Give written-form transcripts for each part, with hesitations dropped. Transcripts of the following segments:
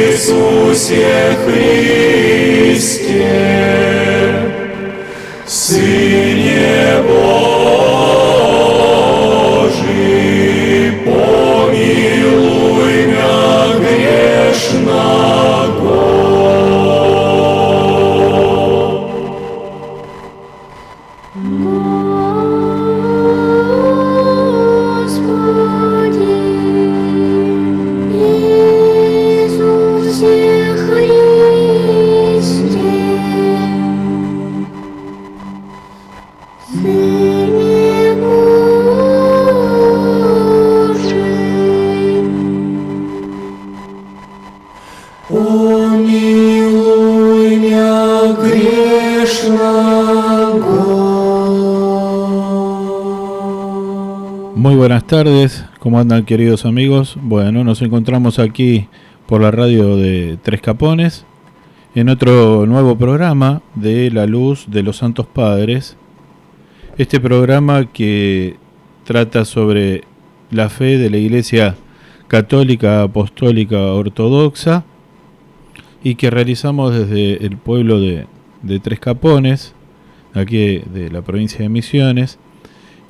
Иисусе Христе, Сыне Божий, помилуй мя грешного. Помилуй мя грешного. Muy buenas tardes, ¿cómo andan queridos amigos? Bueno, nos encontramos aquí por la radio de Tres Capones en otro nuevo programa de La Luz de los Santos Padres. Este programa que trata sobre la fe de la Iglesia Católica, Apostólica, Ortodoxa y que realizamos desde el pueblo de Tres Capones, aquí de la provincia de Misiones,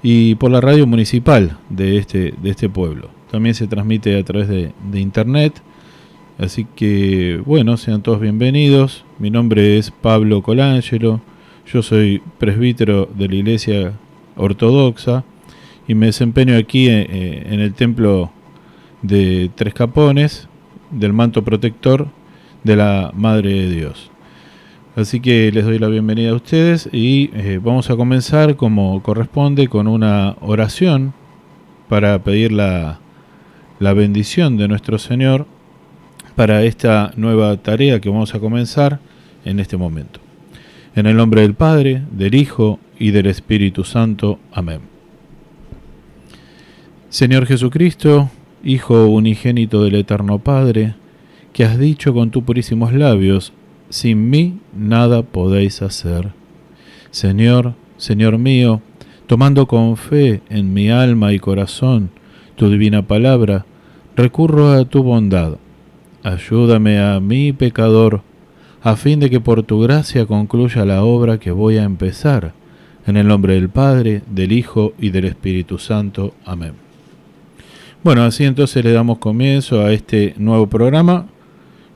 y por la radio municipal de este pueblo. También se transmite a través de internet, así que bueno, sean todos bienvenidos. Mi nombre es Pablo Colangelo, yo soy presbítero de la Iglesia Ortodoxa y me desempeño aquí en el templo de Tres Capones, del manto protector de la Madre de Dios. Así que les doy la bienvenida a ustedes y vamos a comenzar como corresponde con una oración para pedir la bendición de nuestro Señor para esta nueva tarea que vamos a comenzar en este momento. En el nombre del Padre, del Hijo y del Espíritu Santo. Amén. Señor Jesucristo, Hijo unigénito del Eterno Padre, que has dicho con tus purísimos labios: sin mí nada podéis hacer. Señor, Señor mío, tomando con fe en mi alma y corazón tu divina palabra, recurro a tu bondad. Ayúdame a mí, pecador, a fin de que por tu gracia concluya la obra que voy a empezar. En el nombre del Padre, del Hijo y del Espíritu Santo. Amén. Bueno, así entonces le damos comienzo a este nuevo programa.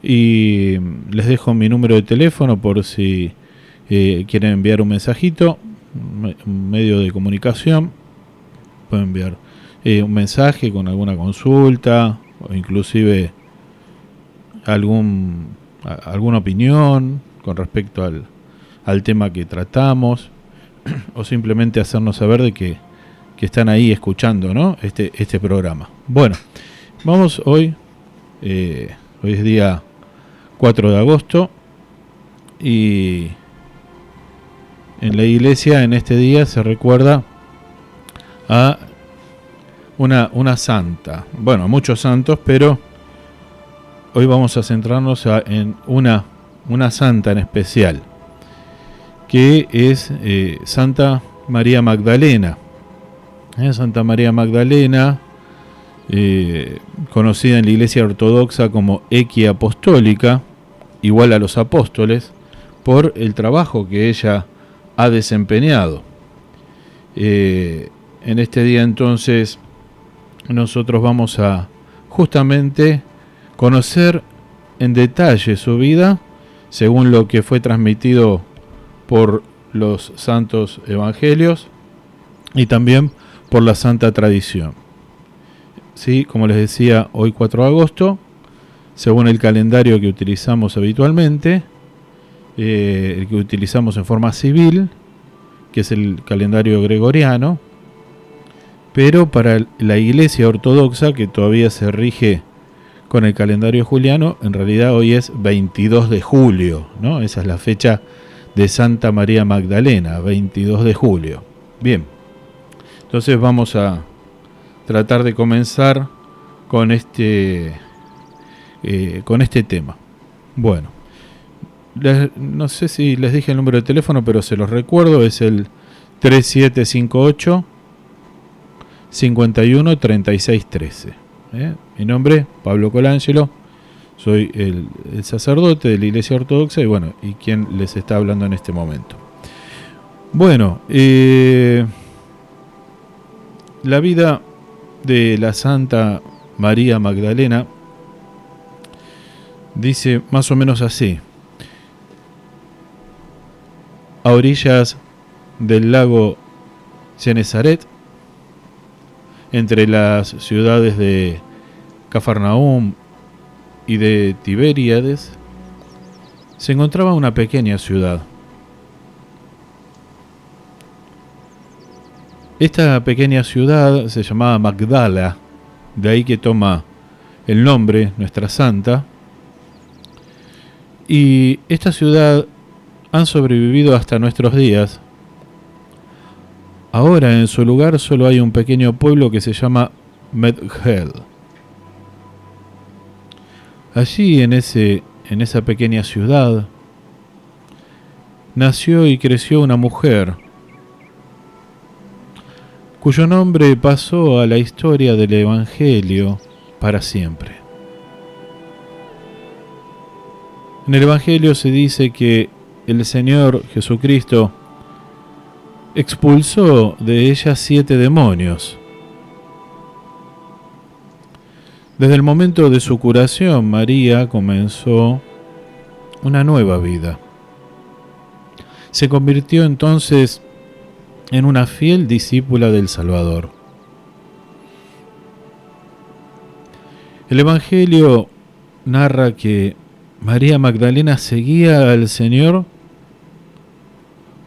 Y les dejo mi número de teléfono por si quieren enviar un mensajito, un medio de comunicación. Pueden enviar un mensaje con alguna consulta o inclusive alguna opinión con respecto al tema que tratamos, o simplemente hacernos saber de que están ahí escuchando, ¿no? este programa. Bueno, vamos hoy es día 4 de agosto y en la iglesia en este día se recuerda a una santa, bueno, muchos santos, pero hoy vamos a centrarnos en una santa en especial, que es Santa María Magdalena. Santa María Magdalena, conocida en la Iglesia Ortodoxa como Equia Apostólica, igual a los apóstoles, por el trabajo que ella ha desempeñado. En este día entonces nosotros vamos a justamente conocer en detalle su vida, según lo que fue transmitido por los santos evangelios y también por la santa tradición. Sí, como les decía, hoy 4 de agosto, según el calendario que utilizamos habitualmente, el que utilizamos en forma civil, que es el calendario gregoriano, pero para la Iglesia Ortodoxa, que todavía se rige con el calendario juliano, en realidad hoy es 22 de julio, ¿no? Esa es la fecha de Santa María Magdalena, 22 de julio. Bien, entonces vamos a tratar de comenzar con este tema. Bueno, no sé si les dije el número de teléfono, pero se los recuerdo, es el 3758 51 36 13. Mi nombre, Pablo Colangelo, soy el sacerdote de la Iglesia Ortodoxa y quien les está hablando en este momento. Bueno, la vida de la Santa María Magdalena dice más o menos así: a orillas del lago Genesaret, entre las ciudades de Cafarnaúm y de Tiberíades, se encontraba una pequeña ciudad. Esta pequeña ciudad se llamaba Magdala, de ahí que toma el nombre nuestra santa. Y esta ciudad han sobrevivido hasta nuestros días. Ahora en su lugar solo hay un pequeño pueblo que se llama Medhel. Allí en esa pequeña ciudad nació y creció una mujer cuyo nombre pasó a la historia del Evangelio para siempre. En el Evangelio se dice que el Señor Jesucristo expulsó de ella 7 demonios. Desde el momento de su curación, María comenzó una nueva vida. Se convirtió entonces en una fiel discípula del Salvador. El Evangelio narra que María Magdalena seguía al Señor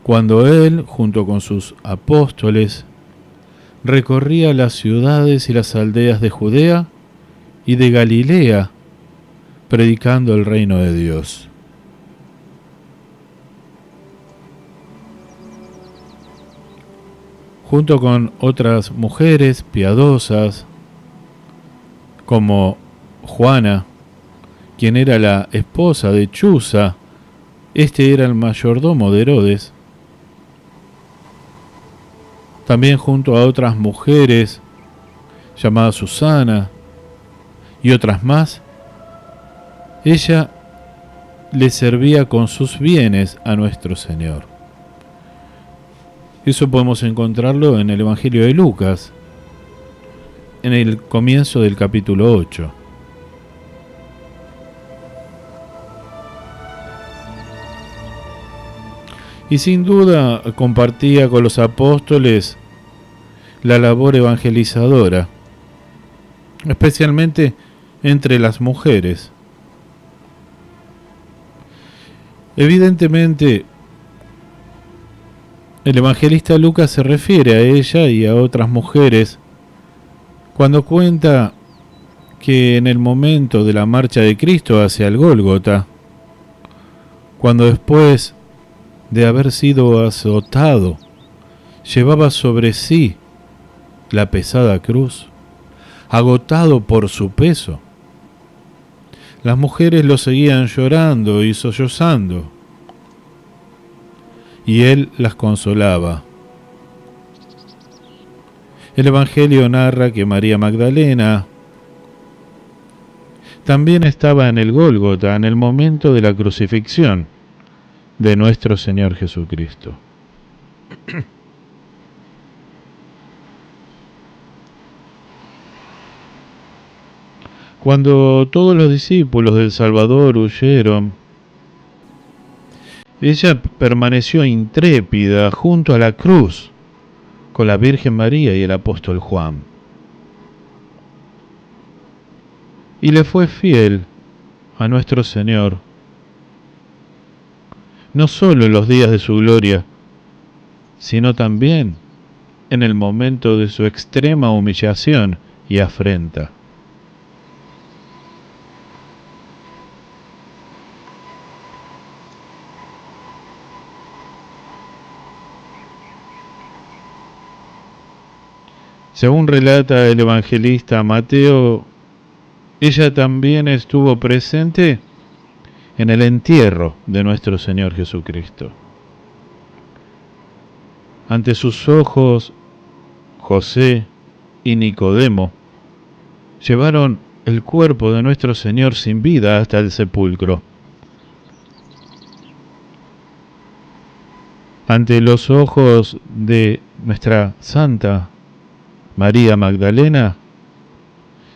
cuando Él, junto con sus apóstoles, recorría las ciudades y las aldeas de Judea y de Galilea, predicando el reino de Dios. Junto con otras mujeres piadosas, como Juana, quien era la esposa de Chuza, este era el mayordomo de Herodes. También junto a otras mujeres, llamadas Susana, y otras más, ella le servía con sus bienes a nuestro Señor. Eso podemos encontrarlo en el Evangelio de Lucas, en el comienzo del capítulo 8. Y sin duda compartía con los apóstoles la labor evangelizadora, especialmente entre las mujeres. Evidentemente, el evangelista Lucas se refiere a ella y a otras mujeres cuando cuenta que en el momento de la marcha de Cristo hacia el Gólgota, cuando después de haber sido azotado, llevaba sobre sí la pesada cruz, agotado por su peso, las mujeres lo seguían llorando y sollozando, y él las consolaba. El Evangelio narra que María Magdalena también estaba en el Gólgota en el momento de la crucifixión de nuestro Señor Jesucristo. Cuando todos los discípulos del Salvador huyeron, ella permaneció intrépida junto a la cruz con la Virgen María y el apóstol Juan. Y le fue fiel a nuestro Señor, no solo en los días de su gloria, sino también en el momento de su extrema humillación y afrenta. Según relata el evangelista Mateo, ella también estuvo presente en el entierro de nuestro Señor Jesucristo. Ante sus ojos, José y Nicodemo llevaron el cuerpo de nuestro Señor sin vida hasta el sepulcro. Ante los ojos de nuestra Santa María Magdalena,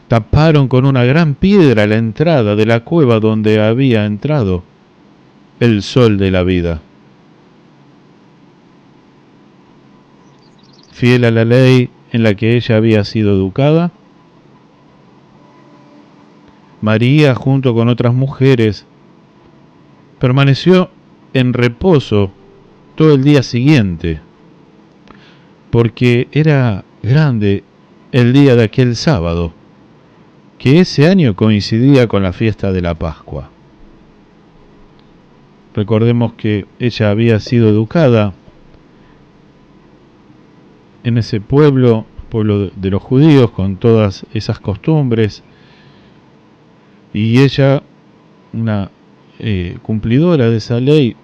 taparon con una gran piedra la entrada de la cueva donde había entrado el sol de la vida. Fiel a la ley en la que ella había sido educada, María, junto con otras mujeres, permaneció en reposo todo el día siguiente, porque era grande el día de aquel sábado, que ese año coincidía con la fiesta de la Pascua. Recordemos que ella había sido educada en ese pueblo de los judíos, con todas esas costumbres, y ella, una cumplidora de esa ley,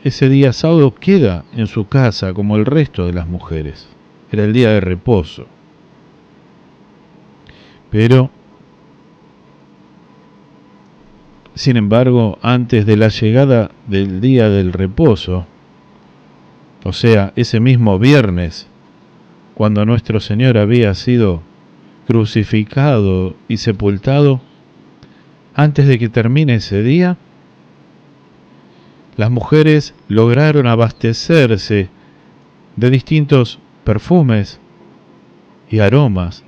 ese día sábado queda en su casa como el resto de las mujeres. Era el día de reposo. Pero, sin embargo, antes de la llegada del día del reposo, o sea, ese mismo viernes, cuando nuestro Señor había sido crucificado y sepultado, antes de que termine ese día, las mujeres lograron abastecerse de distintos perfumes y aromas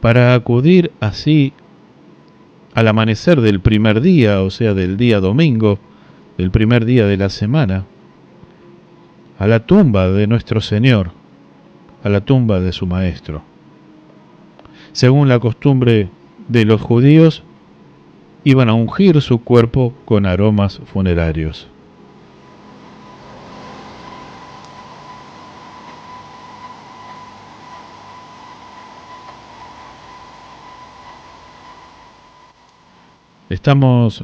para acudir así al amanecer del primer día, o sea, del día domingo, del primer día de la semana, a la tumba de nuestro Señor, a la tumba de su Maestro. Según la costumbre de los judíos, iban a ungir su cuerpo con aromas funerarios. Estamos,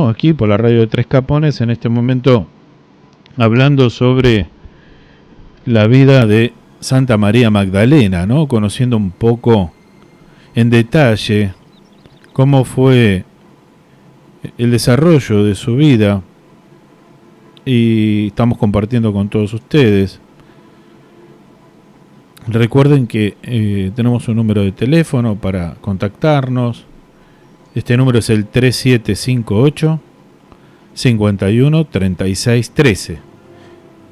aquí por la radio de Tres Capones, en este momento hablando sobre la vida de Santa María Magdalena, ¿no? Conociendo un poco en detalle cómo fue el desarrollo de su vida, y estamos compartiendo con todos ustedes. Recuerden que tenemos un número de teléfono para contactarnos. Este número es el 3758 51 36 13.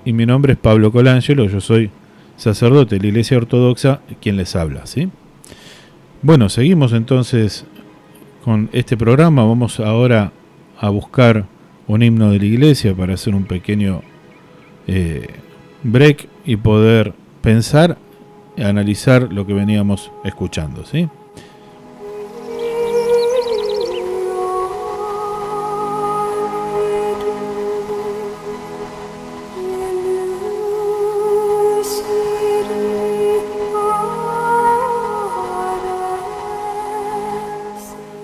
Y mi nombre es Pablo Colangelo, yo soy sacerdote de la Iglesia Ortodoxa, quien les habla, ¿sí? Bueno, seguimos entonces con este programa. Vamos ahora a buscar un himno de la Iglesia para hacer un pequeño break y poder pensar y analizar lo que veníamos escuchando, ¿sí?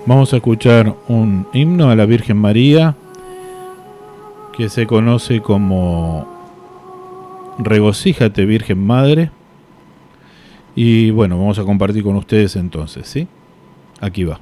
Vamos a escuchar un himno a la Virgen María que se conoce como Regocíjate, Virgen Madre. Y bueno, vamos a compartir con ustedes entonces, ¿sí? Aquí va.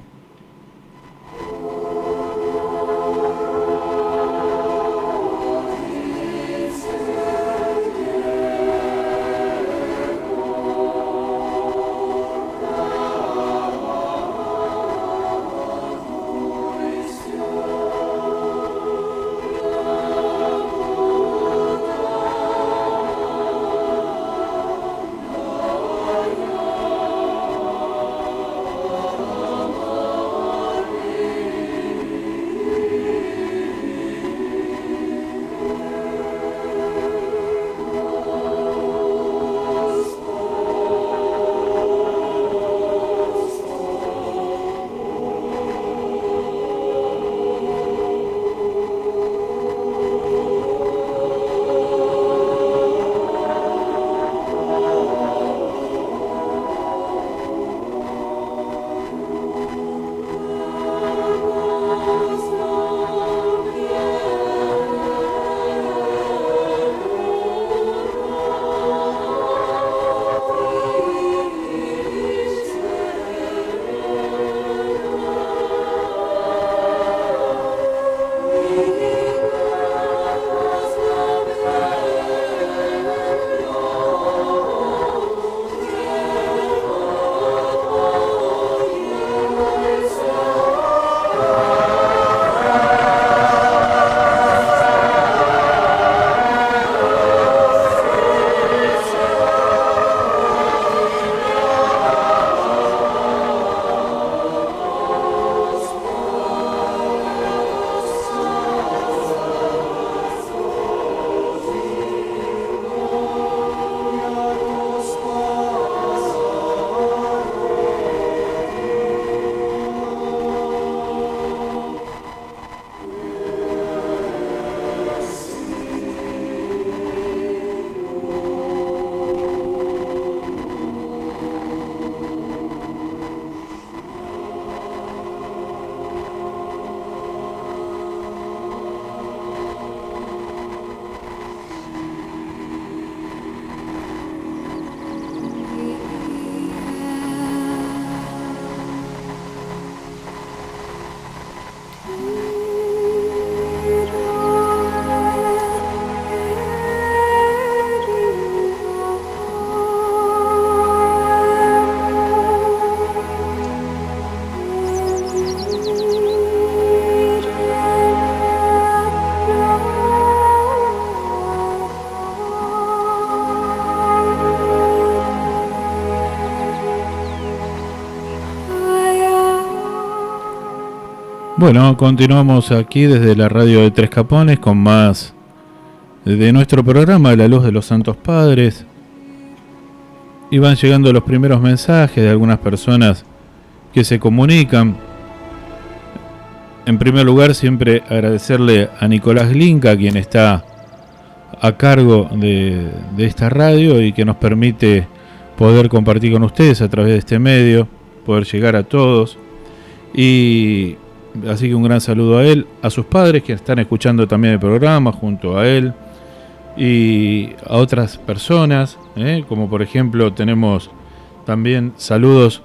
Bueno, continuamos aquí desde la radio de Tres Capones con más de nuestro programa de la luz de los Santos Padres. Y van llegando los primeros mensajes de algunas personas que se comunican. En primer lugar, siempre agradecerle a Nicolás Glinka, quien está a cargo de esta radio y que nos permite poder compartir con ustedes a través de este medio, poder llegar a todos. Y así que un gran saludo a él, a sus padres que están escuchando también el programa junto a él y a otras personas, como por ejemplo tenemos también saludos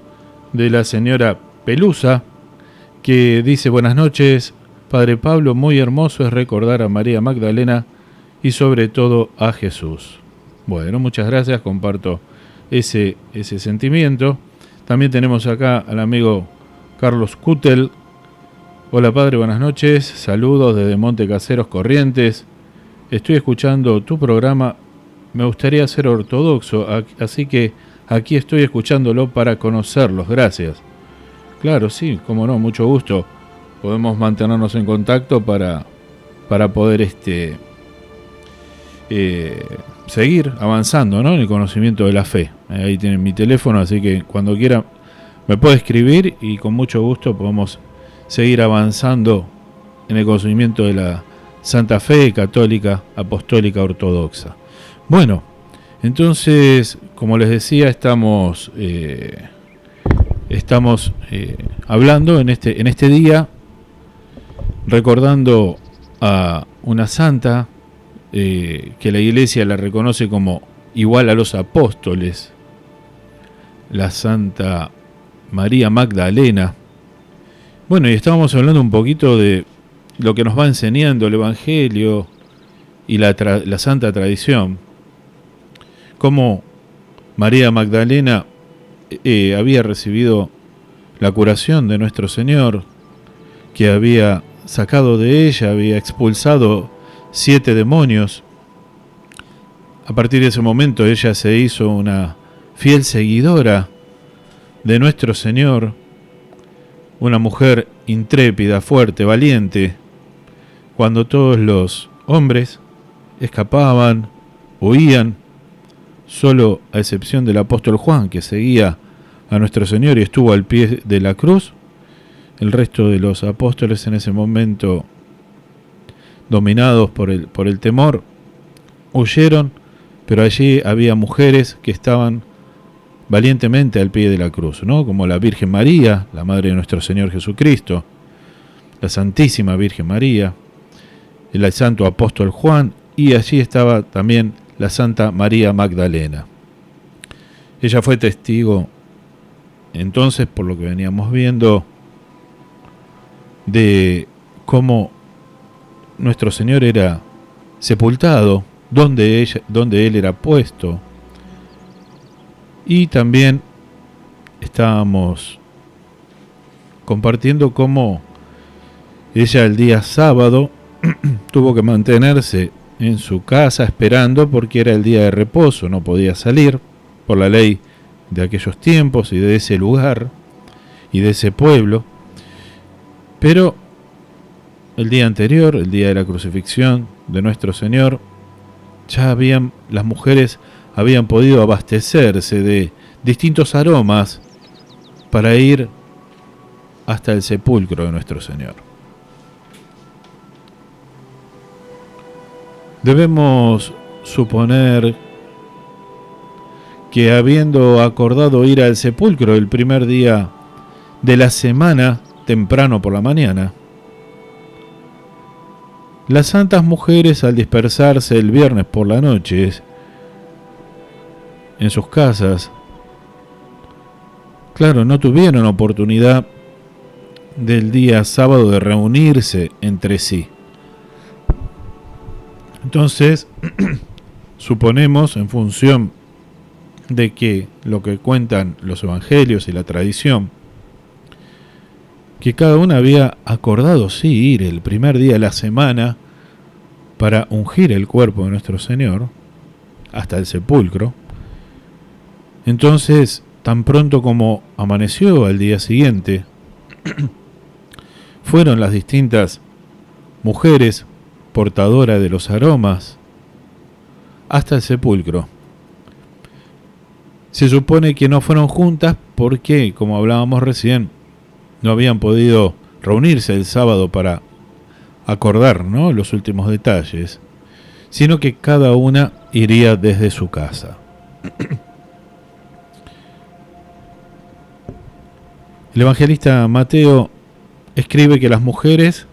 de la señora Pelusa, que dice: buenas noches, Padre Pablo, muy hermoso es recordar a María Magdalena y sobre todo a Jesús. Bueno, muchas gracias, comparto ese sentimiento. También tenemos acá al amigo Carlos Cutel. Hola padre, buenas noches, saludos desde Monte Caseros, Corrientes. Estoy escuchando tu programa, me gustaría ser ortodoxo, así que aquí estoy escuchándolo para conocerlos, gracias. Claro, sí, cómo no, mucho gusto. Podemos mantenernos en contacto para poder seguir avanzando, ¿no?, en el conocimiento de la fe. Ahí tienen mi teléfono, así que cuando quiera me puede escribir y con mucho gusto podemos seguir avanzando en el conocimiento de la Santa Fe católica, apostólica, ortodoxa. Bueno, entonces, como les decía, estamos hablando en este día, recordando a una santa que la Iglesia la reconoce como igual a los apóstoles, la Santa María Magdalena. Bueno, y estábamos hablando un poquito de lo que nos va enseñando el Evangelio y la Santa Tradición. Cómo María Magdalena había recibido la curación de nuestro Señor, que había sacado de ella, había expulsado 7 demonios. A partir de ese momento ella se hizo una fiel seguidora de nuestro Señor, una mujer intrépida, fuerte, valiente. Cuando todos los hombres escapaban, huían, solo a excepción del apóstol Juan, que seguía a nuestro Señor y estuvo al pie de la cruz, el resto de los apóstoles en ese momento, dominados por el temor, huyeron, pero allí había mujeres que estaban valientemente al pie de la cruz, ¿no?, como la Virgen María, la Madre de nuestro Señor Jesucristo, la Santísima Virgen María, el Santo Apóstol Juan, y allí estaba también la Santa María Magdalena. Ella fue testigo, entonces, por lo que veníamos viendo, de cómo nuestro Señor era sepultado, donde Él era puesto. Y también estábamos compartiendo cómo ella el día sábado tuvo que mantenerse en su casa esperando porque era el día de reposo, no podía salir por la ley de aquellos tiempos y de ese lugar y de ese pueblo. Pero el día anterior, el día de la crucifixión de nuestro Señor, ya las mujeres habían podido abastecerse de distintos aromas para ir hasta el sepulcro de nuestro Señor. Debemos suponer que, habiendo acordado ir al sepulcro el primer día de la semana, temprano por la mañana, las santas mujeres, al dispersarse el viernes por la noche en sus casas, claro, no tuvieron oportunidad del día sábado de reunirse entre sí. Entonces, suponemos, en función de que lo que cuentan los evangelios y la tradición, que cada una había acordado sí ir el primer día de la semana para ungir el cuerpo de nuestro Señor hasta el sepulcro. Entonces, tan pronto como amaneció al día siguiente, fueron las distintas mujeres portadoras de los aromas hasta el sepulcro. Se supone que no fueron juntas porque, como hablábamos recién, no habían podido reunirse el sábado para acordar, ¿no?, los últimos detalles, sino que cada una iría desde su casa. El evangelista Mateo escribe que las mujeres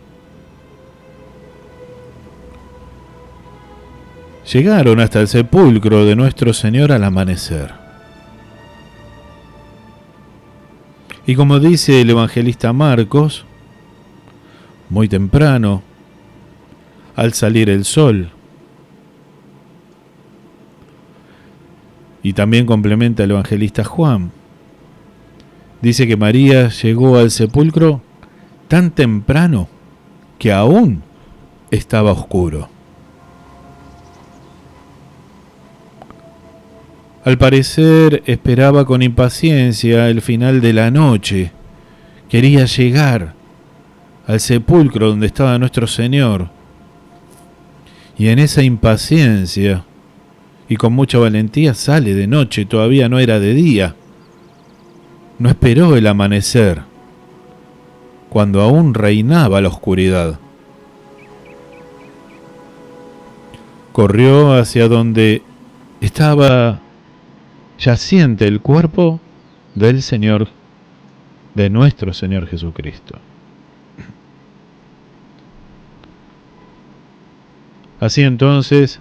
llegaron hasta el sepulcro de nuestro Señor al amanecer. Y como dice el evangelista Marcos, muy temprano, al salir el sol. Y también complementa el evangelista Juan. Dice que María llegó al sepulcro tan temprano que aún estaba oscuro. Al parecer esperaba con impaciencia el final de la noche. Quería llegar al sepulcro donde estaba nuestro Señor. Y en esa impaciencia y con mucha valentía sale de noche, todavía no era de día. No esperó el amanecer, cuando aún reinaba la oscuridad. Corrió hacia donde estaba yaciente el cuerpo del Señor, de nuestro Señor Jesucristo. Así entonces,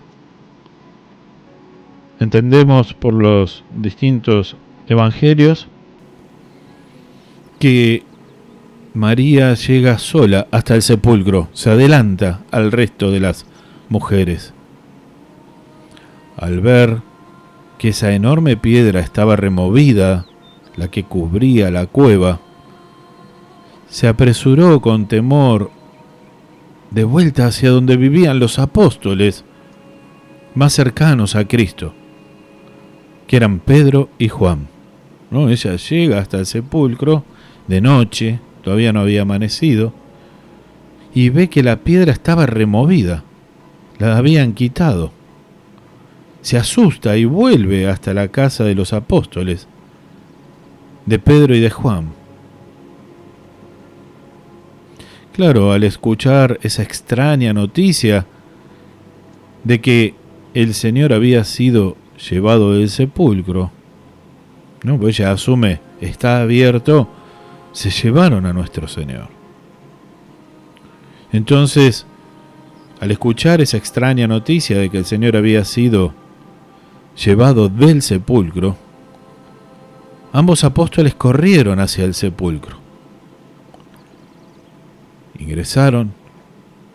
entendemos por los distintos evangelios que María llega sola hasta el sepulcro, se adelanta al resto de las mujeres. Al ver que esa enorme piedra estaba removida, la que cubría la cueva, se apresuró con temor de vuelta hacia donde vivían los apóstoles más cercanos a Cristo, que eran Pedro y Juan. ¿No? Ella llega hasta el sepulcro de noche, todavía no había amanecido, y ve que la piedra estaba removida, la habían quitado. Se asusta y vuelve hasta la casa de los apóstoles, de Pedro y de Juan. Claro, al escuchar esa extraña noticia de que el Señor había sido llevado del sepulcro, ¿no? Pues ella asume, está abierto, se llevaron a nuestro Señor. Entonces, al escuchar esa extraña noticia de que el Señor había sido llevado del sepulcro, ambos apóstoles corrieron hacia el sepulcro. Ingresaron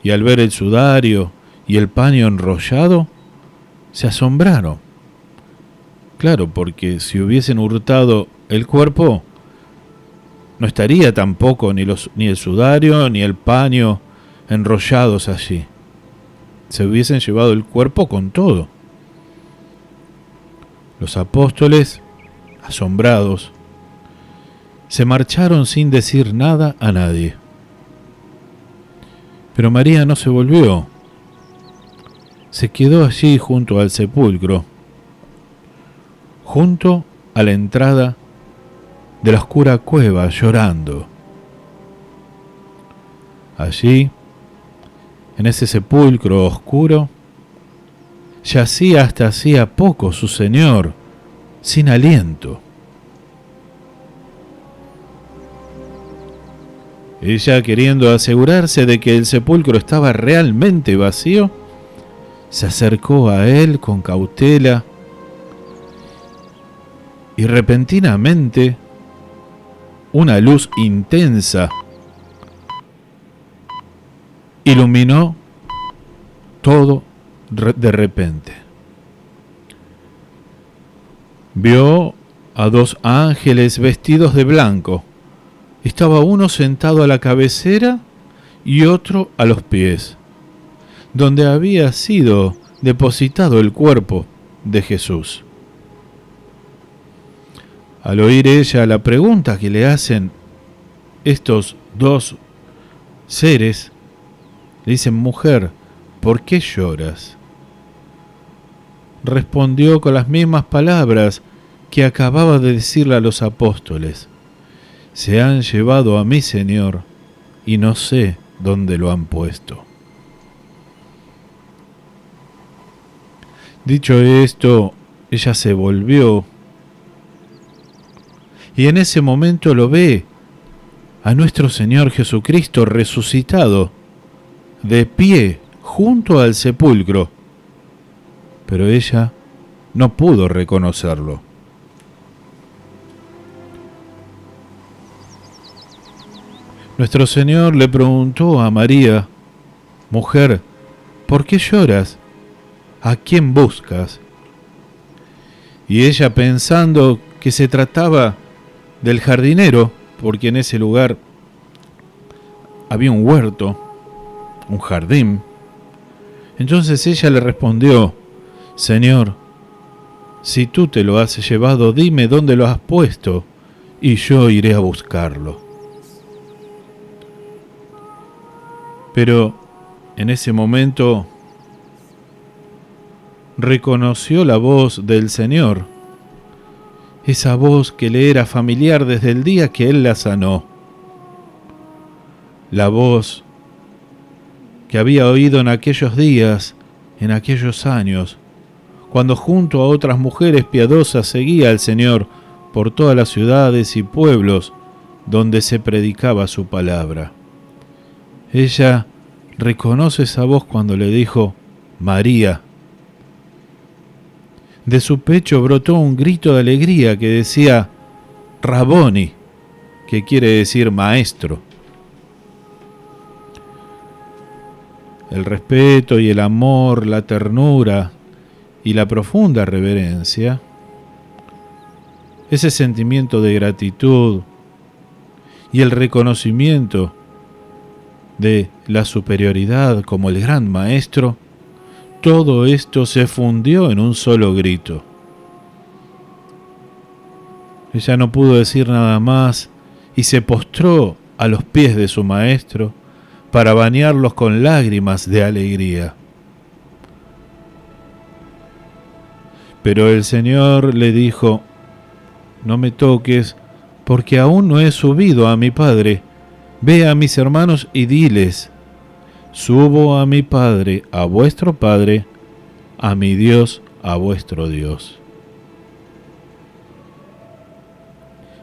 y al ver el sudario y el paño enrollado, se asombraron. Claro, porque si hubiesen hurtado el cuerpo, no estaría tampoco ni el sudario ni el paño enrollados allí. Se hubiesen llevado el cuerpo con todo. Los apóstoles, asombrados, se marcharon sin decir nada a nadie. Pero María no se volvió. Se quedó allí junto al sepulcro, junto a la entrada de la oscura cueva, llorando. Allí, en ese sepulcro oscuro, yacía hasta hacía poco su Señor, sin aliento. Ella, queriendo asegurarse de que el sepulcro estaba realmente vacío, se acercó a él con cautela y repentinamente una luz intensa iluminó todo de repente. Vio a dos ángeles vestidos de blanco. Estaba uno sentado a la cabecera y otro a los pies, donde había sido depositado el cuerpo de Jesús. Al oír ella la pregunta que le hacen estos dos seres le dicen: mujer, ¿por qué lloras? Respondió con las mismas palabras que acababa de decirle a los apóstoles: se han llevado a mi Señor y no sé dónde lo han puesto. Dicho esto, ella se volvió y en ese momento lo ve a nuestro Señor Jesucristo resucitado, de pie junto al sepulcro, pero ella no pudo reconocerlo. Nuestro Señor le preguntó a María: mujer, ¿por qué lloras? ¿A quién buscas? Y ella, pensando que se trataba del jardinero, porque en ese lugar había un huerto, un jardín, entonces ella le respondió: Señor, si tú te lo has llevado, dime dónde lo has puesto, y yo iré a buscarlo. Pero en ese momento reconoció la voz del Señor, esa voz que le era familiar desde el día que Él la sanó, la voz que había oído en aquellos días, en aquellos años, cuando junto a otras mujeres piadosas seguía al Señor por todas las ciudades y pueblos donde se predicaba su palabra. Ella reconoce esa voz cuando le dijo: María. De su pecho brotó un grito de alegría que decía: Raboni, que quiere decir maestro. El respeto y el amor, la ternura y la profunda reverencia, ese sentimiento de gratitud y el reconocimiento de la superioridad como el gran maestro, todo esto se fundió en un solo grito. Ella no pudo decir nada más y se postró a los pies de su maestro para bañarlos con lágrimas de alegría. Pero el Señor le dijo: no me toques, porque aún no he subido a mi Padre. Ve a mis hermanos y diles: subo a mi Padre, a vuestro Padre, a mi Dios, a vuestro Dios.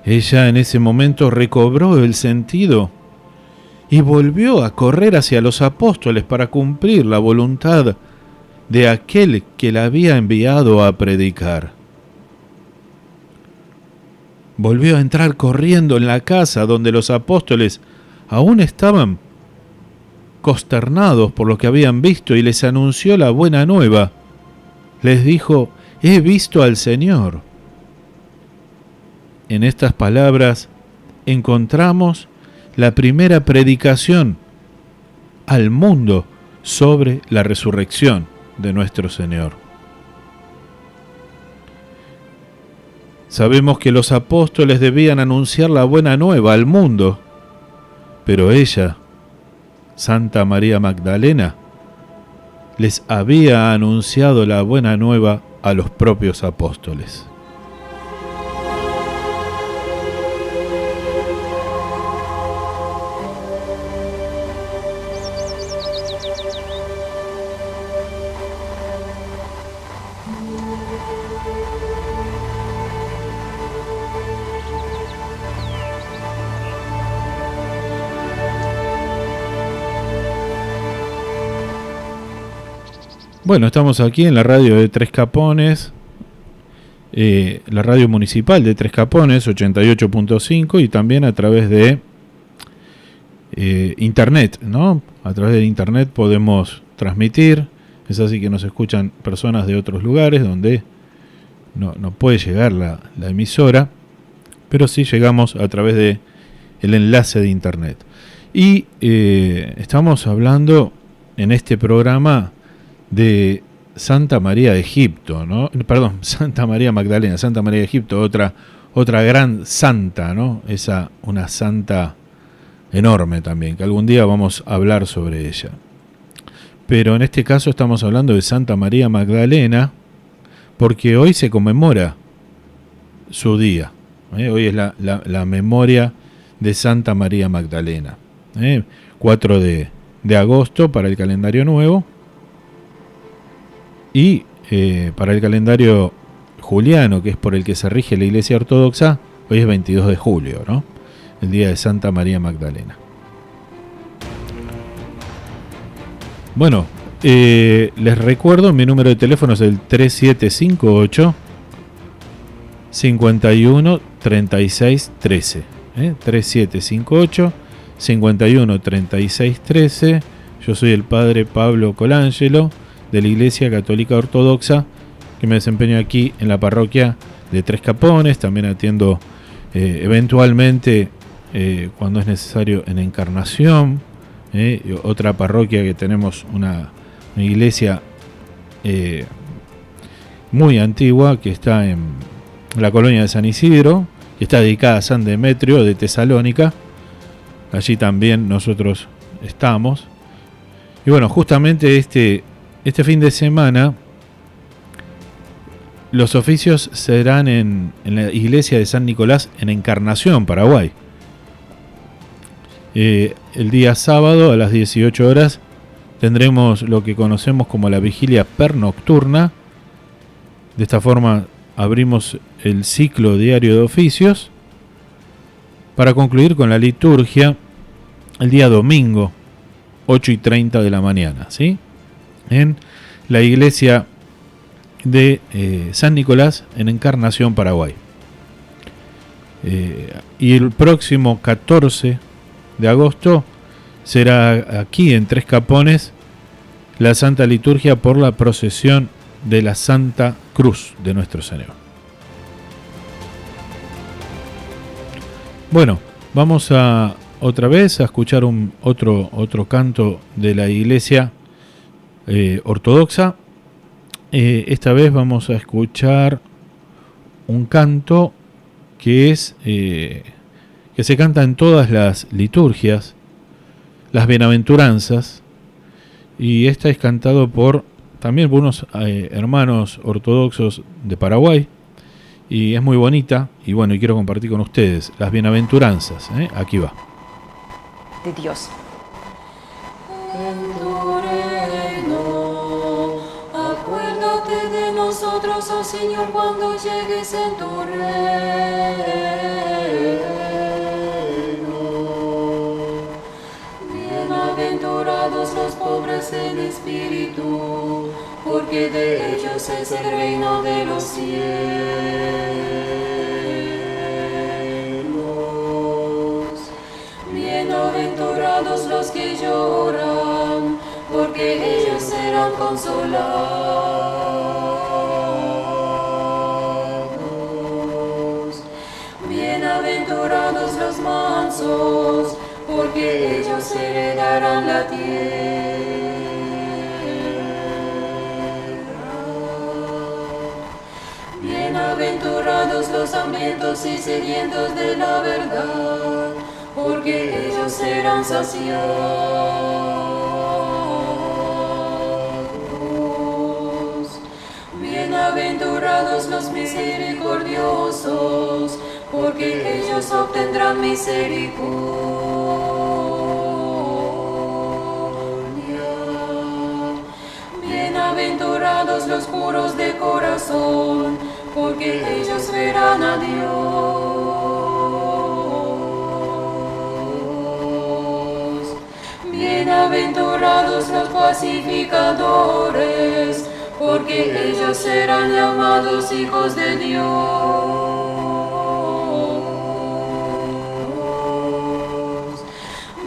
Ella en ese momento recobró el sentido y volvió a correr hacia los apóstoles para cumplir la voluntad de aquel que la había enviado a predicar. Volvió a entrar corriendo en la casa donde los apóstoles aún estaban consternados por lo que habían visto, y les anunció la buena nueva. Les dijo: he visto al Señor. En estas palabras encontramos la primera predicación al mundo sobre la resurrección de nuestro Señor. Sabemos que los apóstoles debían anunciar la buena nueva al mundo, pero ella, Santa María Magdalena, les había anunciado la buena nueva a los propios apóstoles. Bueno, estamos aquí en la radio de Tres Capones, la radio municipal de Tres Capones, 88.5, y también a través de internet, ¿no? A través de internet podemos transmitir. Es así que nos escuchan personas de otros lugares donde no puede llegar la emisora, pero sí llegamos a través de el enlace de internet. Y estamos hablando en este programa de Santa María de Egipto, ¿no? Perdón, Santa María Magdalena, Santa María de Egipto, otra gran santa, ¿no? Una santa enorme también, que algún día vamos a hablar sobre ella. Pero en este caso estamos hablando de Santa María Magdalena, porque hoy se conmemora su día. Hoy es la memoria de Santa María Magdalena. 4 de agosto para el calendario nuevo. Y para el calendario juliano, que es por el que se rige la Iglesia Ortodoxa, hoy es 22 de julio, ¿no? El día de Santa María Magdalena. Bueno, les recuerdo, mi número de teléfono es el 3758 51 36 13. 3758 51 36 13. Yo soy el padre Pablo Colangelo, de la Iglesia Católica Ortodoxa, que me desempeño aquí en la parroquia de Tres Capones. También atiendo eventualmente, cuando es necesario, en Encarnación, otra parroquia que tenemos una iglesia muy antigua que está en la colonia de San Isidro, que está dedicada a San Demetrio de Tesalónica. Allí también nosotros estamos. Y bueno, justamente este fin de semana los oficios serán en la iglesia de San Nicolás en Encarnación, Paraguay. El día sábado a las 18 horas tendremos lo que conocemos como la vigilia pernocturna. De esta forma abrimos el ciclo diario de oficios para concluir con la liturgia el día domingo, 8:30 de la mañana, ¿sí? En la iglesia de San Nicolás en Encarnación, Paraguay. Y el próximo 14 de agosto será aquí en Tres Capones la Santa Liturgia por la procesión de la Santa Cruz de Nuestro Señor. Bueno, vamos a otra vez a escuchar otro canto de la Iglesia Ortodoxa. Esta vez vamos a escuchar un canto que que se canta en todas las liturgias, las bienaventuranzas, y esta es cantado también por unos hermanos ortodoxos de Paraguay, y es muy bonita, y bueno, y quiero compartir con ustedes las bienaventuranzas. Aquí va. De Dios. En tu reino, acuérdate de nosotros, oh Señor, cuando llegues en tu reino. Bienaventurados los pobres en espíritu, porque de ellos es el reino de los cielos. Bienaventurados los que lloran, porque ellos serán consolados. Bienaventurados los mansos, porque ellos heredarán la tierra. Bienaventurados los hambrientos y sedientos de la verdad, porque ellos serán saciados. Bienaventurados los misericordiosos, porque ellos obtendrán misericordia. Bienaventurados los puros de corazón, porque ellos verán a Dios. Bienaventurados los pacificadores, porque ellos serán llamados hijos de Dios.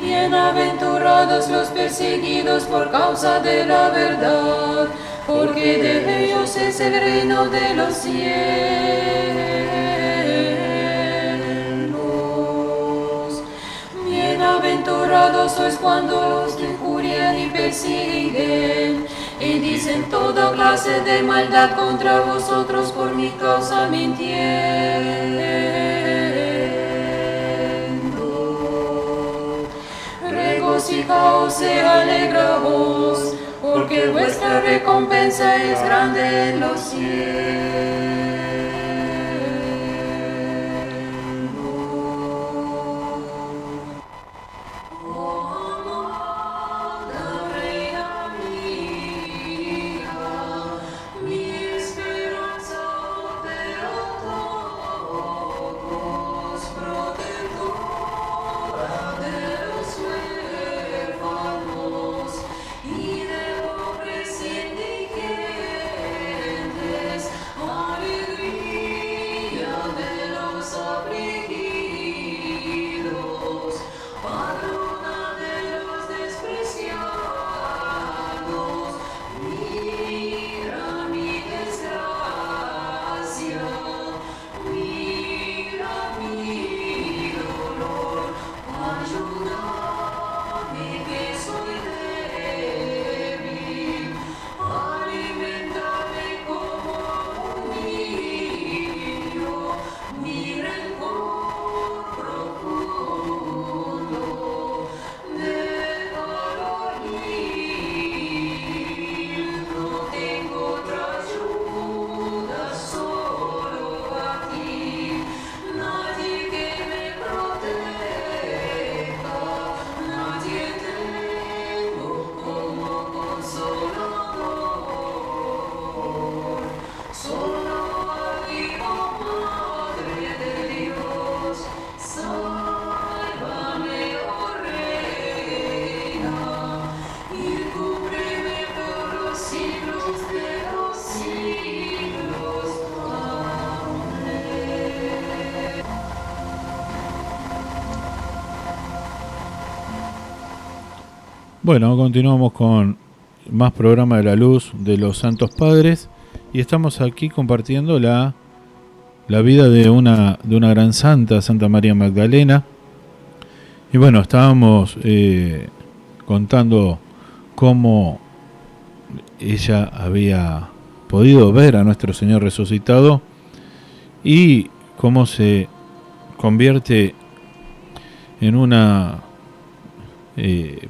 Bienaventurados los perseguidos por causa de la verdad, porque de ellos es el reino de los cielos. Bienaventurados sois cuando os injurian y persiguen, y dicen toda clase de maldad contra vosotros por mi causa mintiendo. regocijaos y alegraos, porque vuestra recompensa es grande en los cielos. Bueno, continuamos con más programa de la luz de los Santos Padres y estamos aquí compartiendo la vida de una gran santa, Santa María Magdalena. Y bueno, estábamos contando cómo ella había podido ver a nuestro Señor resucitado y cómo se convierte en una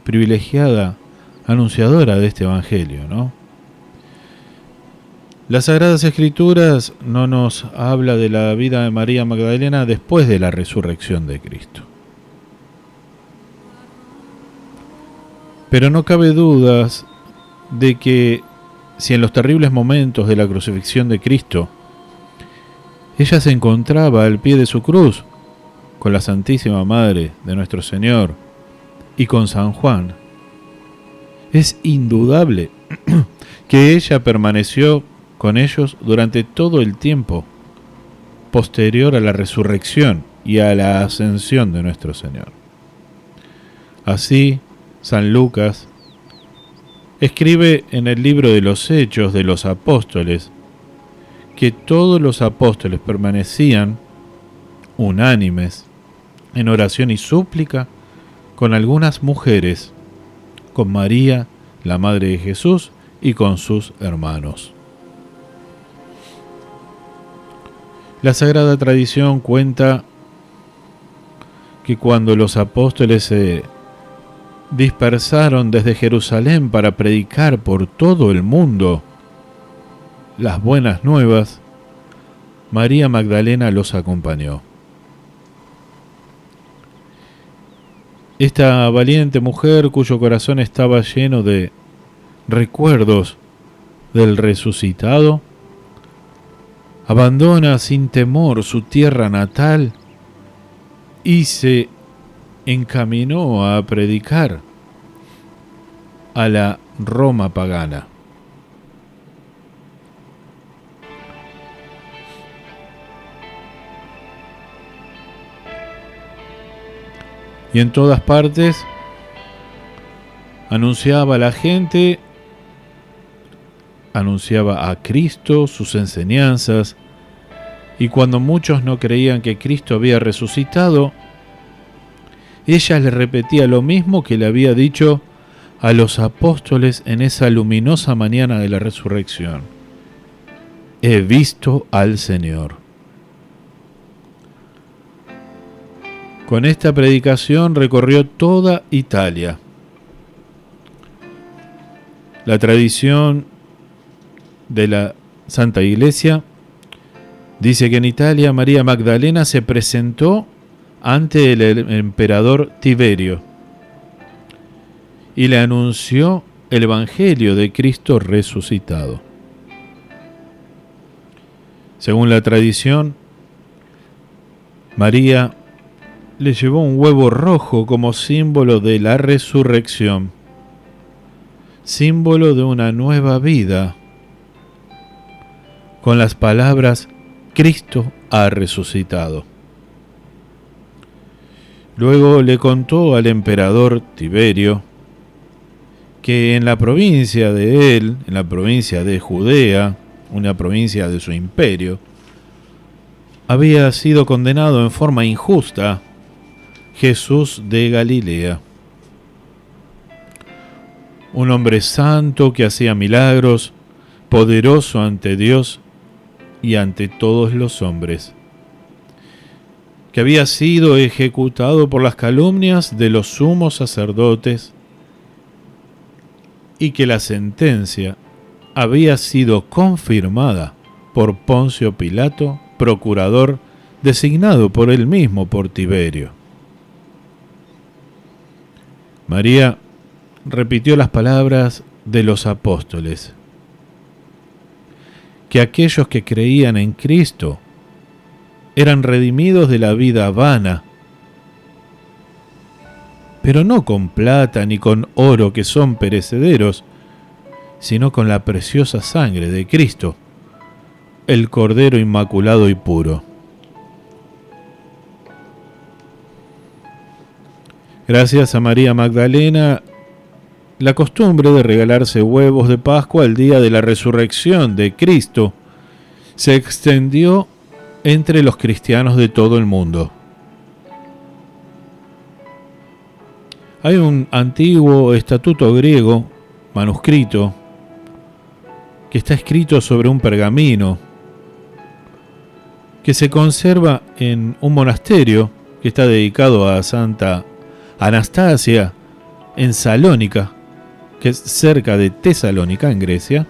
privilegiada anunciadora de este evangelio, ¿no? Las Sagradas Escrituras no nos habla de la vida de María Magdalena después de la resurrección de Cristo. Pero no cabe dudas de que si en los terribles momentos de la crucifixión de Cristo ella se encontraba al pie de su cruz con la Santísima Madre de nuestro Señor y con San Juan, es indudable que ella permaneció con ellos durante todo el tiempo posterior a la resurrección y a la ascensión de nuestro Señor. Así, San Lucas escribe en el libro de los Hechos de los Apóstoles que todos los apóstoles permanecían unánimes en oración y súplica con algunas mujeres, con María, la Madre de Jesús, y con sus hermanos. La Sagrada Tradición cuenta que cuando los apóstoles se dispersaron desde Jerusalén para predicar por todo el mundo las buenas nuevas, María Magdalena los acompañó. Esta valiente mujer, cuyo corazón estaba lleno de recuerdos del resucitado, abandona sin temor su tierra natal y se encaminó a predicar a la Roma pagana. Y en todas partes anunciaba a la gente, anunciaba a Cristo, sus enseñanzas, y cuando muchos no creían que Cristo había resucitado, ella le repetía lo mismo que le había dicho a los apóstoles en esa luminosa mañana de la resurrección: he visto al Señor. Con esta predicación recorrió toda Italia La tradición de la Santa Iglesia dice que en Italia María Magdalena se presentó ante el emperador Tiberio y le anunció el Evangelio de Cristo resucitado. Según la tradición, María le llevó un huevo rojo como símbolo de la resurrección, símbolo de una nueva vida, con las palabras Cristo ha resucitado. Luego le contó al emperador Tiberio que en la provincia de él, en la provincia de Judea, una provincia de su imperio, había sido condenado en forma injusta Jesús de Galilea, un hombre santo que hacía milagros, poderoso ante Dios y ante todos los hombres, que había sido ejecutado por las calumnias de los sumos sacerdotes y que la sentencia había sido confirmada por Poncio Pilato, procurador designado por él mismo por Tiberio. María repitió las palabras de los apóstoles, que aquellos que creían en Cristo eran redimidos de la vida vana, pero no con plata ni con oro que son perecederos, sino con la preciosa sangre de Cristo, el Cordero Inmaculado y puro. Gracias a María Magdalena, la costumbre de regalarse huevos de Pascua el día de la resurrección de Cristo se extendió entre los cristianos de todo el mundo. Hay un antiguo estatuto griego, manuscrito, que está escrito sobre un pergamino, que se conserva en un monasterio que está dedicado a Santa Anastasia en Salónica, que es cerca de Tesalónica, en Grecia.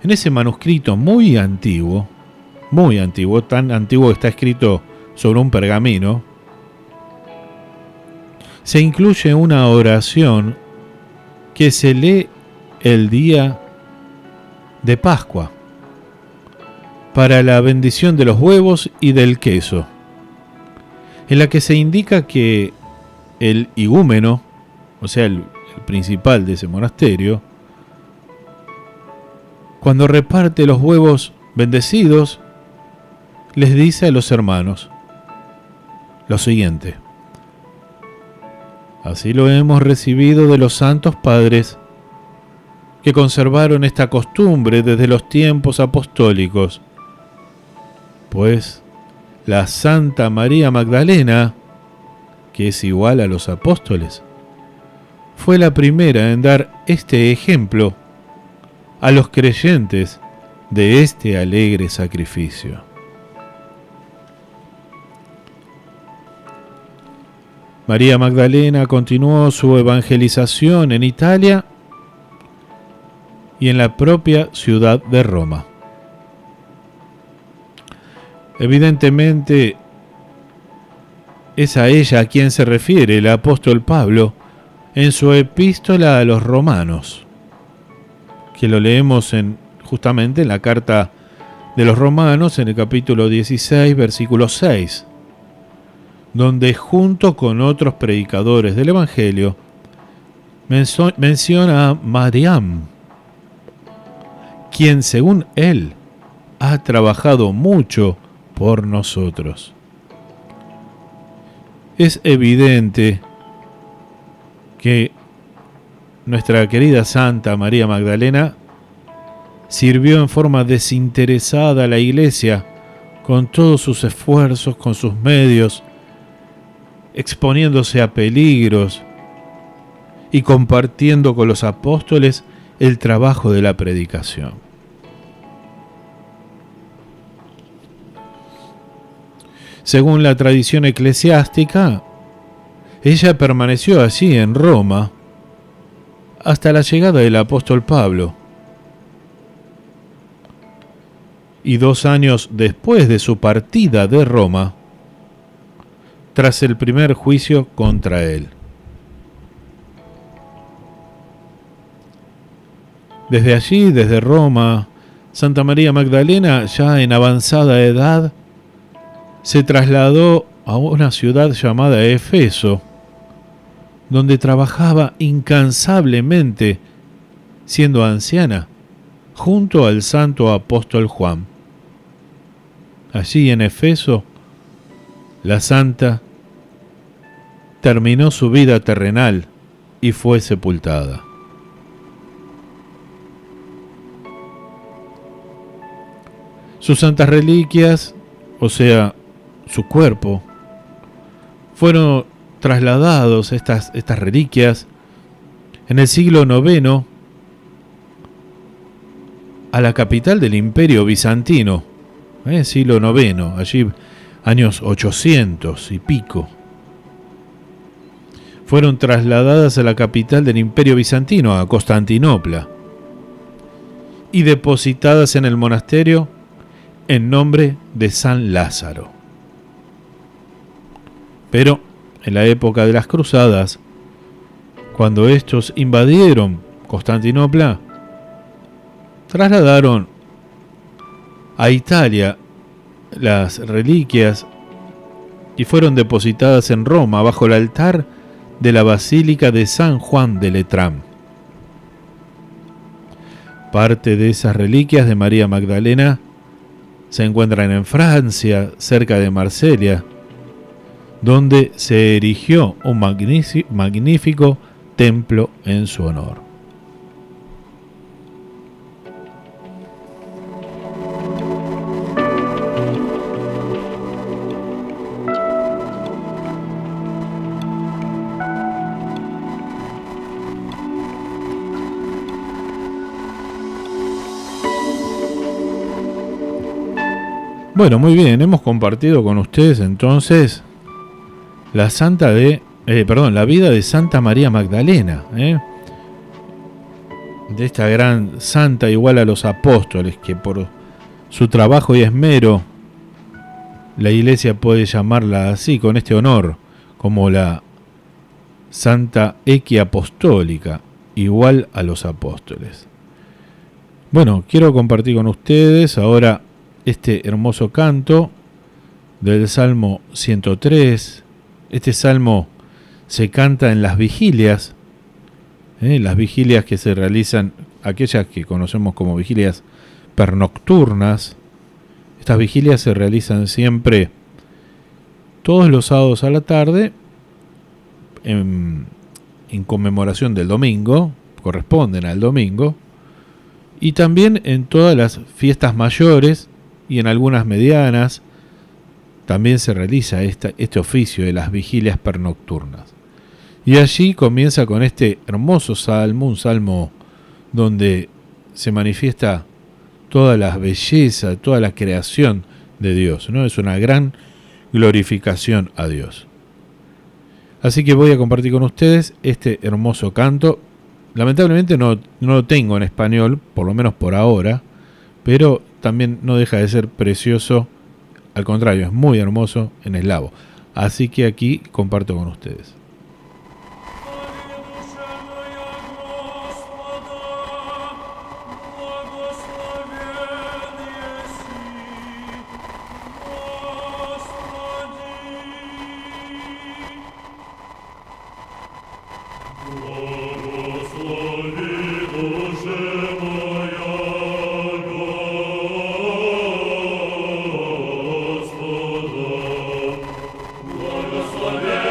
En ese manuscrito muy antiguo, tan antiguo que está escrito sobre un pergamino, se incluye una oración que se lee el día de Pascua para la bendición de los huevos y del queso, en la que se indica que el igúmeno, o sea, el principal de ese monasterio, cuando reparte los huevos bendecidos, les dice a los hermanos lo siguiente: así lo hemos recibido de los santos padres, que conservaron esta costumbre desde los tiempos apostólicos, pues la Santa María Magdalena, que es igual a los apóstoles, fue la primera en dar este ejemplo a los creyentes de este alegre sacrificio. María Magdalena continuó su evangelización en Italia y en la propia ciudad de Roma. Evidentemente, es a ella a quien se refiere el apóstol Pablo en su epístola a los romanos, que lo leemos justamente en la carta de los romanos, en el capítulo 16, versículo 6, donde junto con otros predicadores del Evangelio menciona a Mariam, quien según él ha trabajado mucho por nosotros. Es evidente que nuestra querida Santa María Magdalena sirvió en forma desinteresada a la Iglesia con todos sus esfuerzos, con sus medios, exponiéndose a peligros y compartiendo con los apóstoles el trabajo de la predicación. Según la tradición eclesiástica, ella permaneció allí en Roma hasta la llegada del apóstol Pablo. Y 2 años después de su partida de Roma, tras el primer juicio contra él. Desde allí, desde Roma, Santa María Magdalena, ya en avanzada edad, se trasladó a una ciudad llamada Éfeso, donde trabajaba incansablemente, siendo anciana, junto al santo apóstol Juan. Allí en Éfeso, la santa terminó su vida terrenal y fue sepultada. Sus santas reliquias, o sea, su cuerpo, fueron trasladados, estas reliquias, en el siglo IX a la capital del Imperio Bizantino, siglo IX, allí años 800 y pico. Fueron trasladadas a la capital del Imperio Bizantino, a Constantinopla, y depositadas en el monasterio en nombre de San Lázaro. Pero en la época de las cruzadas, cuando estos invadieron Constantinopla, trasladaron a Italia las reliquias y fueron depositadas en Roma bajo el altar de la Basílica de San Juan de Letrán. Parte de esas reliquias de María Magdalena se encuentran en Francia, cerca de Marsella, donde se erigió un magnífico templo en su honor. Bueno, muy bien, hemos compartido con ustedes entonces la vida de Santa María Magdalena, de esta gran santa igual a los apóstoles, que por su trabajo y esmero la Iglesia puede llamarla así, con este honor, como la Santa Equiapostólica, igual a los apóstoles. Bueno, quiero compartir con ustedes ahora este hermoso canto del Salmo 103. Este salmo se canta en las vigilias que se realizan, aquellas que conocemos como vigilias pernocturnas. Estas vigilias se realizan siempre todos los sábados a la tarde en conmemoración del domingo, corresponden al domingo, y también en todas las fiestas mayores y en algunas medianas también se realiza este oficio de las vigilias pernocturnas. Y allí comienza con este hermoso salmo, un salmo donde se manifiesta toda la belleza, toda la creación de Dios, ¿no? Es una gran glorificación a Dios. Así que voy a compartir con ustedes este hermoso canto. Lamentablemente no lo tengo en español, por lo menos por ahora, pero también no deja de ser precioso, al contrario, es muy hermoso en eslavo. Así que aquí comparto con ustedes. Благословен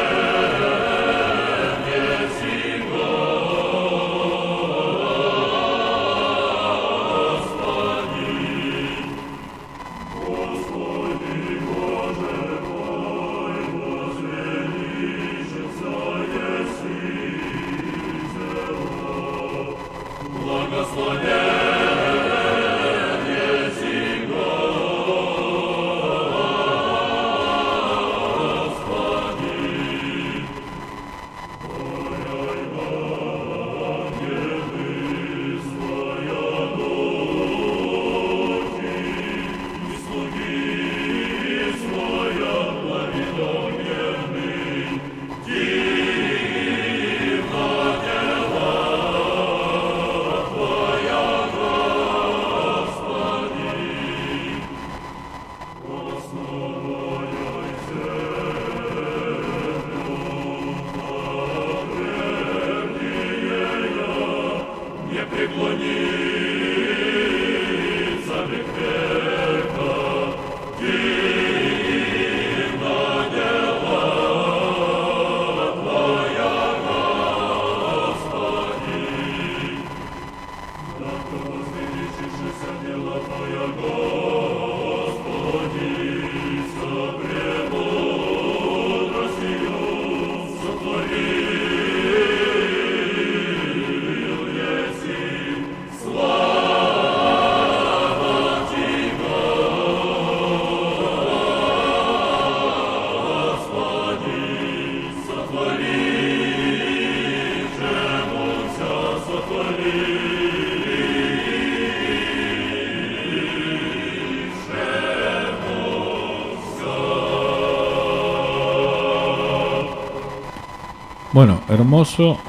Bueno, hermoso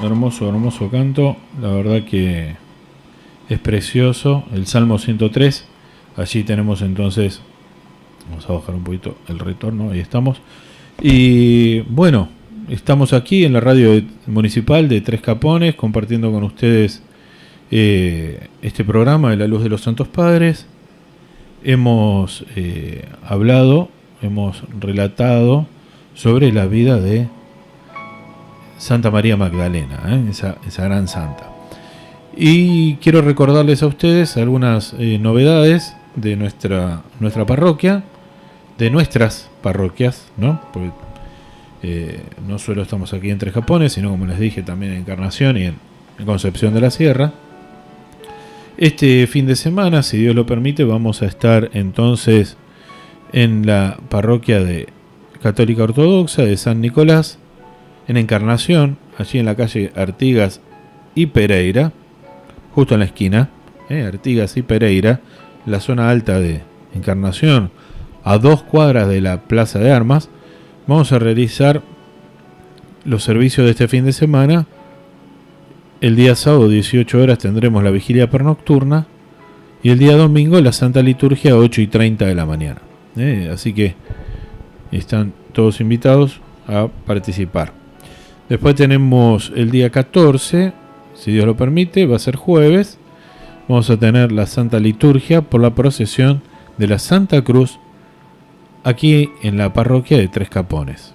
canto. La verdad que es precioso. El Salmo 103. Allí tenemos entonces, vamos a bajar un poquito el retorno, ahí estamos. Y bueno, estamos aquí en la radio municipal de Tres Capones compartiendo con ustedes este programa de la Luz de los Santos Padres. Hemos hablado, hemos relatado sobre la vida de Santa María Magdalena, esa gran santa. Y quiero recordarles a ustedes algunas novedades de nuestra parroquia, de nuestras parroquias, ¿no? Porque no solo estamos aquí en Tres Capones, sino, como les dije, también en Encarnación y en Concepción de la Sierra. Este fin de semana, si Dios lo permite, vamos a estar entonces en la parroquia de Católica Ortodoxa de San Nicolás, en Encarnación, allí en la calle Artigas y Pereira, justo en la esquina, Artigas y Pereira, la zona alta de Encarnación, a 2 cuadras de la Plaza de Armas. Vamos a realizar los servicios de este fin de semana. El día sábado, 18 horas, tendremos la vigilia pernocturna. Y el día domingo, la Santa Liturgia, 8:30 de la mañana. Así que están todos invitados a participar. Después tenemos el día 14, si Dios lo permite, va a ser jueves. Vamos a tener la Santa Liturgia por la procesión de la Santa Cruz aquí en la parroquia de Tres Capones.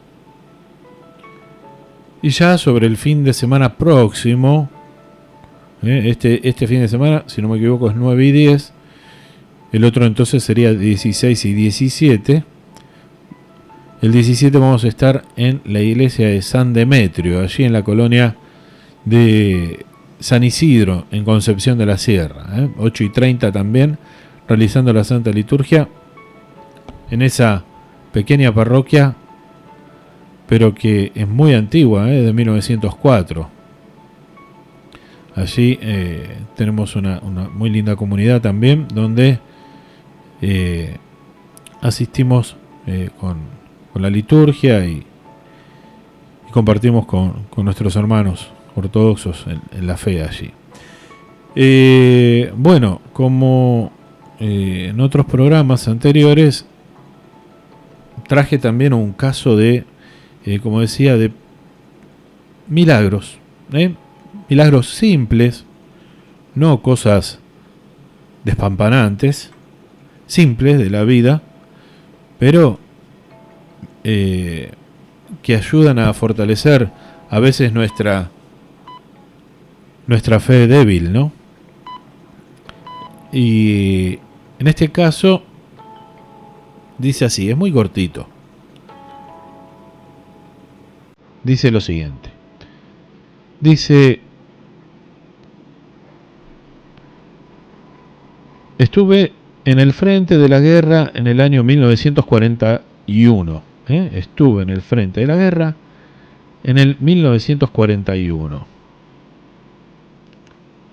Y ya sobre el fin de semana próximo, este fin de semana, si no me equivoco, es 9 y 10. El otro entonces sería 16 y 17. El 17 vamos a estar en la iglesia de San Demetrio, allí en la colonia de San Isidro, en Concepción de la Sierra. 8:30 también, realizando la Santa Liturgia en esa pequeña parroquia, pero que es muy antigua, de 1904. Allí tenemos una muy linda comunidad también, donde asistimos con la liturgia y compartimos con nuestros hermanos ortodoxos en la fe allí. Bueno, como en otros programas anteriores, traje también un caso de, como decía, de milagros, milagros simples, no cosas despampanantes, simples de la vida, pero que ayudan a fortalecer a veces nuestra fe débil, ¿no? Y en este caso dice así, es muy cortito. Dice lo siguiente. Dice: estuve en el frente de la guerra en el año 1941. Estuve en el frente de la guerra en el 1941.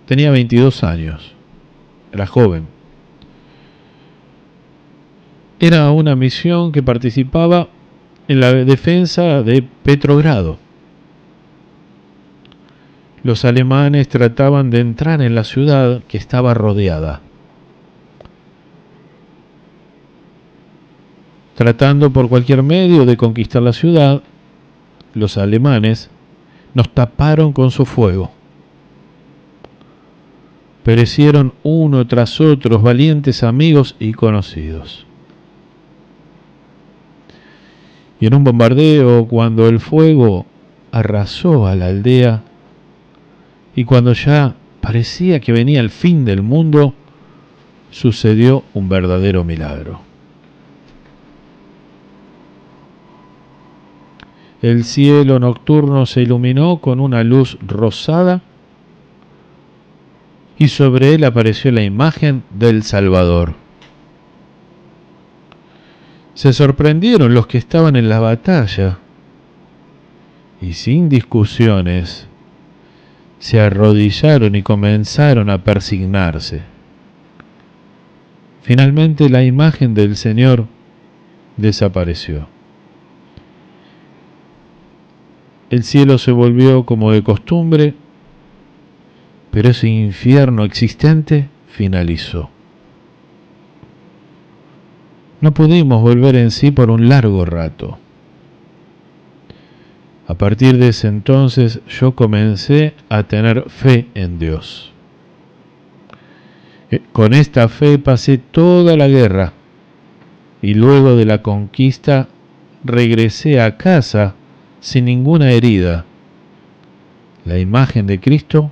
Tenía 22 años. Era joven. Era una misión que participaba en la defensa de Petrogrado. Los alemanes trataban de entrar en la ciudad que estaba rodeada, tratando por cualquier medio de conquistar la ciudad. Los alemanes nos taparon con su fuego. Perecieron uno tras otro valientes amigos y conocidos. Y en un bombardeo, cuando el fuego arrasó a la aldea y cuando ya parecía que venía el fin del mundo, sucedió un verdadero milagro. El cielo nocturno se iluminó con una luz rosada y sobre él apareció la imagen del Salvador. Se sorprendieron los que estaban en la batalla y sin discusiones se arrodillaron y comenzaron a persignarse. Finalmente la imagen del Señor desapareció. el cielo se volvió como de costumbre, pero ese infierno existente finalizó. No pudimos volver en sí por un largo rato. A partir de ese entonces yo comencé a tener fe en Dios. Con esta fe pasé toda la guerra y luego de la conquista regresé a casa sin ninguna herida. La imagen de Cristo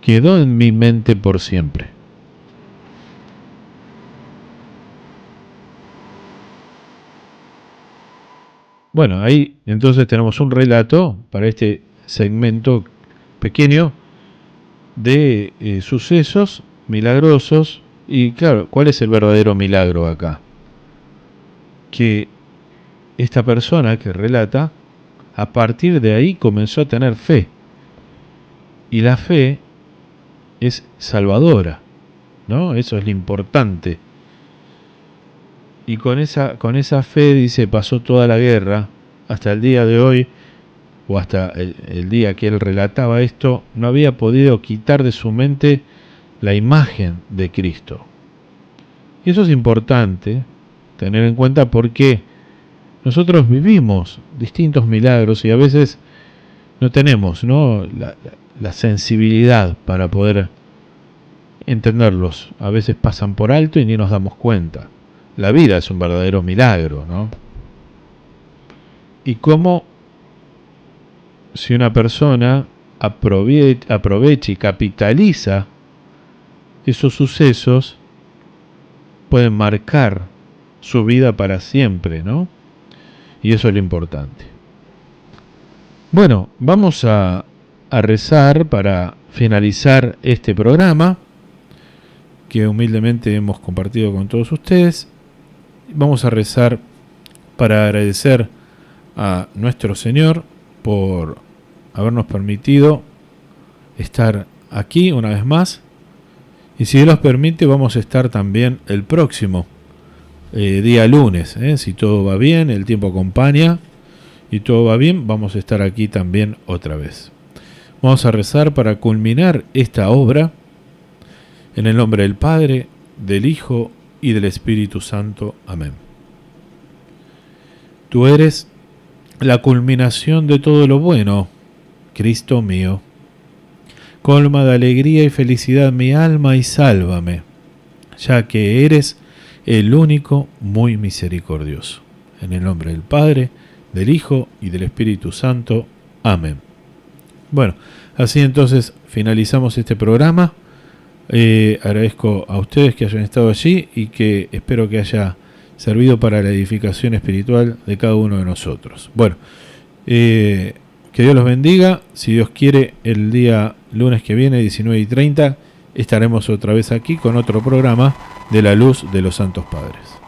quedó en mi mente por siempre. Bueno, ahí entonces tenemos un relato para este segmento pequeño de sucesos milagrosos. Y claro, ¿cuál es el verdadero milagro acá? Que esta persona que relata, a partir de ahí comenzó a tener fe. Y la fe es salvadora, ¿no? Eso es lo importante. Y con esa fe, dice, pasó toda la guerra, hasta el día de hoy, o hasta el día que él relataba esto, no había podido quitar de su mente la imagen de Cristo. Y eso es importante tener en cuenta porque nosotros vivimos distintos milagros y a veces no tenemos, ¿no?, la sensibilidad para poder entenderlos. A veces pasan por alto y ni nos damos cuenta. La vida es un verdadero milagro, ¿no? Y cómo si una persona aprovecha y capitaliza esos sucesos, pueden marcar su vida para siempre, ¿no? Y eso es lo importante. Bueno, vamos a rezar para finalizar este programa que humildemente hemos compartido con todos ustedes. Vamos a rezar para agradecer a nuestro Señor por habernos permitido estar aquí una vez más. Y si Dios nos permite, vamos a estar también el próximo día lunes. Si todo va bien, el tiempo acompaña y todo va bien, vamos a estar aquí también otra vez. Vamos a rezar para culminar esta obra en el nombre del Padre, del Hijo y del Espíritu Santo. Amén. Tú eres la culminación de todo lo bueno, Cristo mío. Colma de alegría y felicidad mi alma y sálvame, ya que eres el único muy misericordioso. En el nombre del Padre, del Hijo y del Espíritu Santo. Amén. Bueno, así entonces finalizamos este programa. Agradezco a ustedes que hayan estado allí y que espero que haya servido para la edificación espiritual de cada uno de nosotros. Bueno, que Dios los bendiga. Si Dios quiere, el día lunes que viene, 19:30, estaremos otra vez aquí con otro programa de la luz de los Santos Padres.